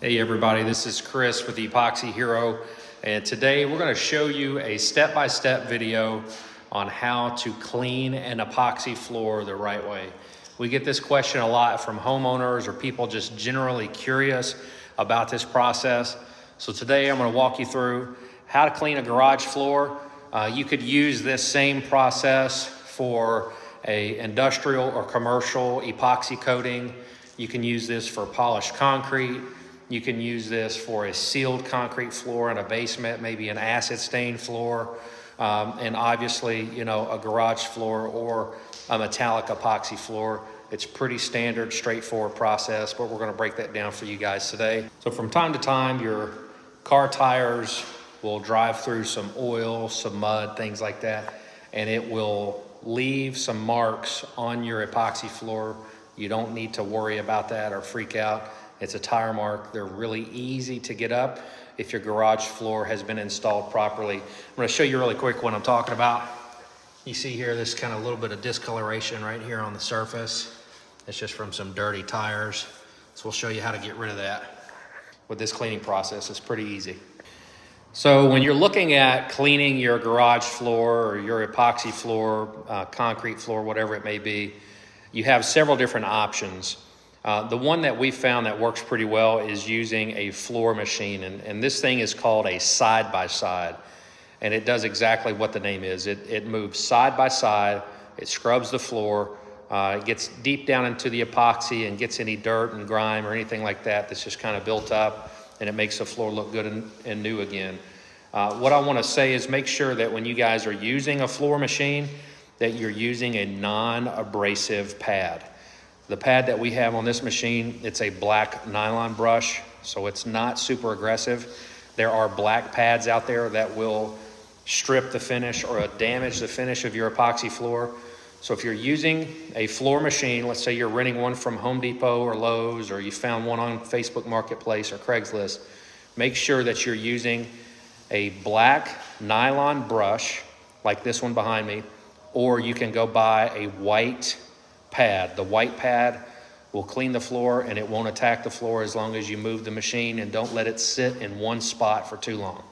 Hey everybody, this is Chris with Epoxy Hero, and today we're going to show you a step-by-step video on how to clean an epoxy floor the right way. We get this question a lot from homeowners or people just generally curious about this process. So today I'm going to walk you through how to clean a garage floor. You could use this same process for an industrial or commercial epoxy coating. You can use this for polished concrete. You can use this for a sealed concrete floor in a basement, maybe an acid stained floor, and obviously, you know, a garage floor or a metallic epoxy floor. It's pretty standard, straightforward process, but we're going to break that down for you guys today. So from time to time, your car tires will drive through some oil, some mud, things like that, and it will leave some marks on your epoxy floor. You don't need to worry about that or freak out. It's a tire mark. They're really easy to get up if your garage floor has been installed properly. I'm going to show you really quick what I'm talking about. You see here this kind of little bit of discoloration right here on the surface. It's just from some dirty tires. So we'll show you how to get rid of that with this cleaning process. It's pretty easy. So when you're looking at cleaning your garage floor or your epoxy floor, concrete floor, whatever it may be, you have several different options. The one that we found that works pretty well is using a floor machine, and this thing is called a side-by-side, and it does exactly what the name is. It moves side by side, it scrubs the floor, it gets deep down into the epoxy and gets any dirt and grime or anything like that that's just kind of built up, and it makes the floor look good and new again. What I want to say is make sure that when you guys are using a floor machine that you're using a non-abrasive pad. The pad that we have on this machine, it's a black nylon brush, so it's not super aggressive. There are black pads out there that will strip the finish or damage the finish of your epoxy floor. So if you're using a floor machine, let's say you're renting one from Home Depot or Lowe's, or you found one on Facebook Marketplace or Craigslist, make sure that you're using a black nylon brush like this one behind me, or you can go buy a white pad. The white pad will clean the floor and it won't attack the floor as long as you move the machine and don't let it sit in one spot for too long.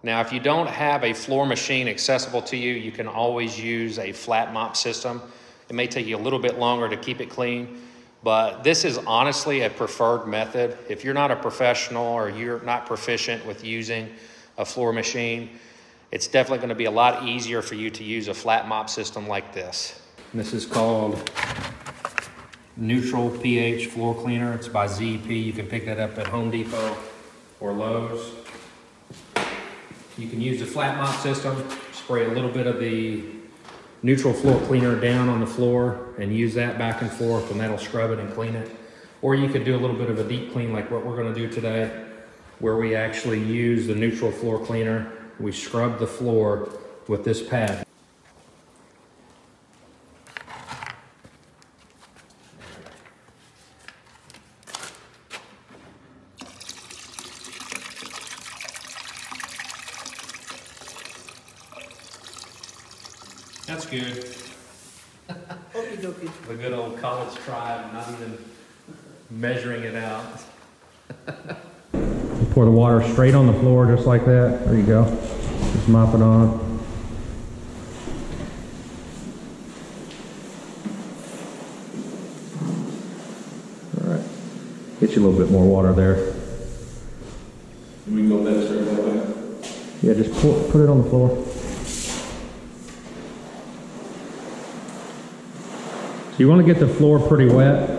Now, if you don't have a floor machine accessible to you, you can always use a flat mop system. It may take you a little bit longer to keep it clean, but this is honestly a preferred method. If you're not a professional or you're not proficient with using a floor machine, it's definitely going to be a lot easier for you to use a flat mop system like this. This is called Neutral pH Floor Cleaner. It's by ZEP. You can pick that up at Home Depot or Lowe's. You can use the flat mop system, spray a little bit of the neutral floor cleaner down on the floor and use that back and forth, and that'll scrub it and clean it. Or you could do a little bit of a deep clean like what we're going to do today, where we actually use the neutral floor cleaner. We scrub the floor with this pad. That's good. Okie dokie. The good old college tribe, not even measuring it out. Pour the water straight on the floor just like that. There you go. Just mop it on. All right. Get you a little bit more water there. We can go that straight that way. Yeah, just put it on the floor. So you want to get the floor pretty wet.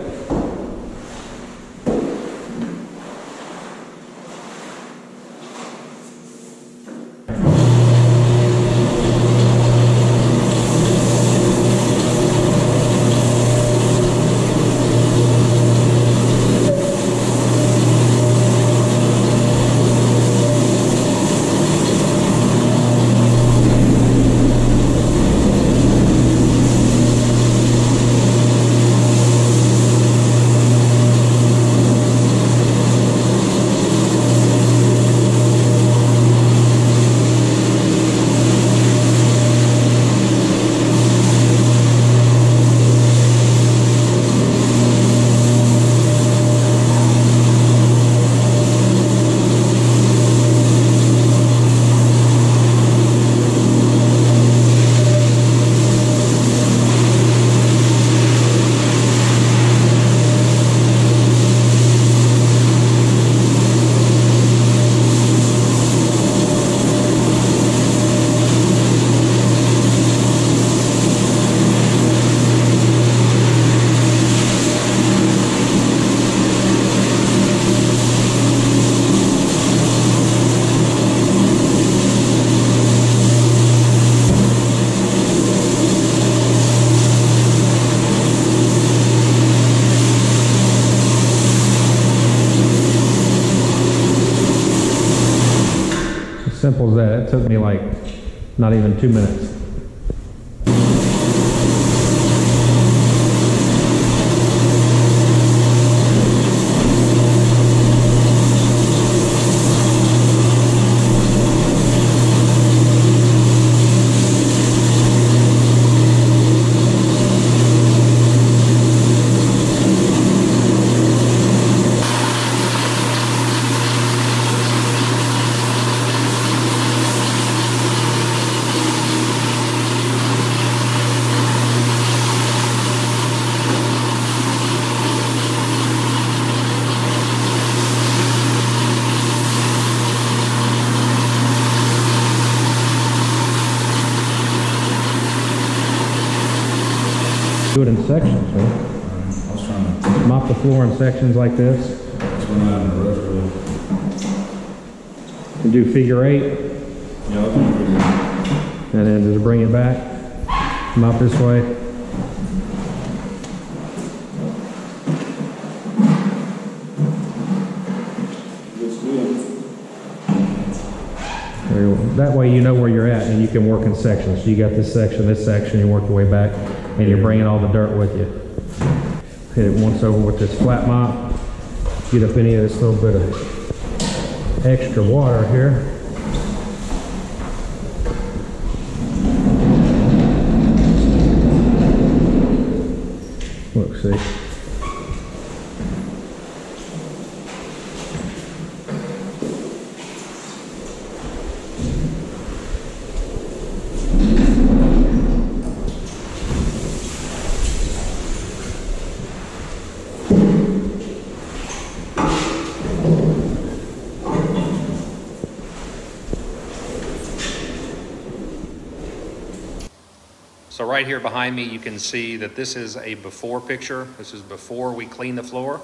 That took me like not even 2 minutes. Do it in sections, right? I was trying to. Mop the floor in sections like this. That's when I'm in a rush really. And do figure 8, Yeah, I'll do it. and then just bring it back. Mop this way. Looks good. There you go. That way you know where you're at, and you can work in sections. So you got this section, you work your way back, and you're bringing all the dirt with you. Hit it once over with this flat mop. Get up any of this little bit of extra water here. Look, see. So right here behind me, you can see that this is a before picture. This is before we clean the floor.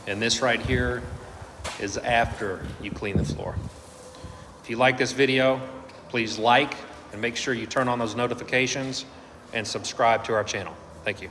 And this right here is after you clean the floor. If you like this video, please like and make sure you turn on those notifications and subscribe to our channel. Thank you.